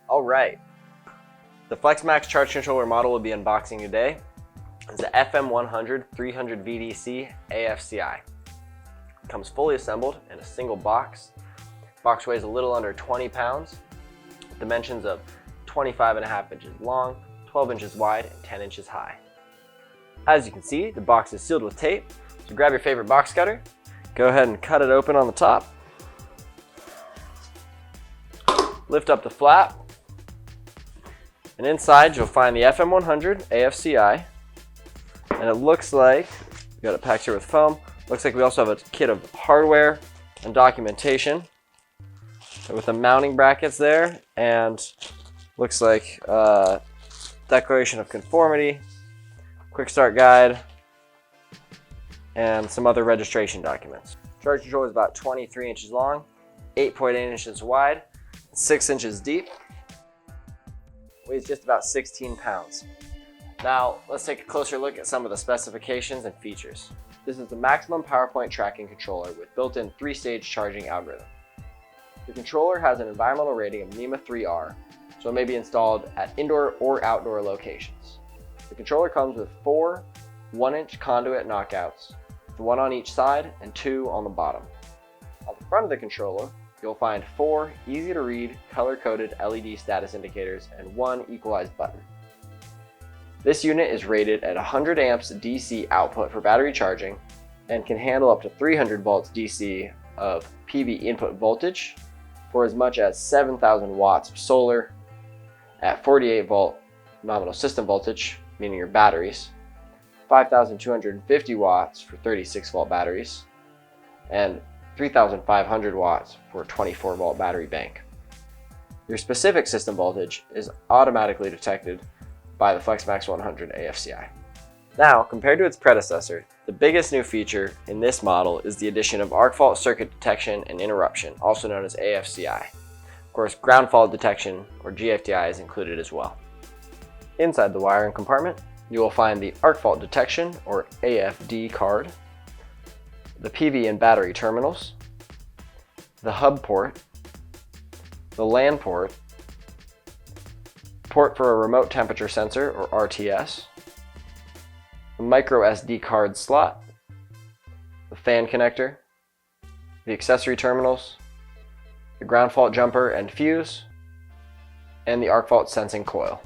Alright, the FLEXmax charge controller model we'll be unboxing today is the FM100 300 VDC AFCI. It comes fully assembled in a single box. The box weighs a little under 20 pounds, with dimensions of 25.5 inches long, 12 inches wide, and 10 inches high. As you can see, the box is sealed with tape, so grab your favorite box cutter, go ahead and cut it open on the top, lift up the flap, and inside you'll find the FM100 AFCI, and it looks like, we got it packed here with foam, looks like we also have a kit of hardware and documentation with the mounting brackets there, and looks like declaration of conformity, quick start guide, and some other registration documents. Charge controller is about 23 inches long, 8.8 inches wide, 6 inches deep, weighs just about 16 pounds. Now let's take a closer look at some of the specifications and features. This is the maximum power point tracking controller with built-in 3-stage charging algorithm. The controller has an environmental rating of NEMA 3R, so it may be installed at indoor or outdoor locations. The controller comes with 4 1-inch conduit knockouts, with 1 on each side and 2 on the bottom. On the front of the controller, you'll find 4 easy-to-read, color-coded LED status indicators and 1 equalized button. This unit is rated at 100 amps DC output for battery charging and can handle up to 300 volts DC of PV input voltage for as much as 7,000 watts of solar at 48 volt nominal system voltage, meaning your batteries, 5,250 watts for 36 volt batteries, and 3,500 watts for a 24 volt battery bank. Your specific system voltage is automatically detected by the FLEXmax 100 AFCI. Now, compared to its predecessor, the biggest new feature in this model is the addition of Arc Fault Circuit Detection and Interruption, also known as AFCI. Of course, Ground Fault Detection, or GFDI, is included as well. Inside the wiring compartment, you will find the Arc Fault Detection, or AFD card, the PV and battery terminals, the hub port, the LAN port, port for a remote temperature sensor, or RTS, the micro SD card slot, the fan connector, the accessory terminals, the ground fault jumper and fuse, and the arc fault sensing coil.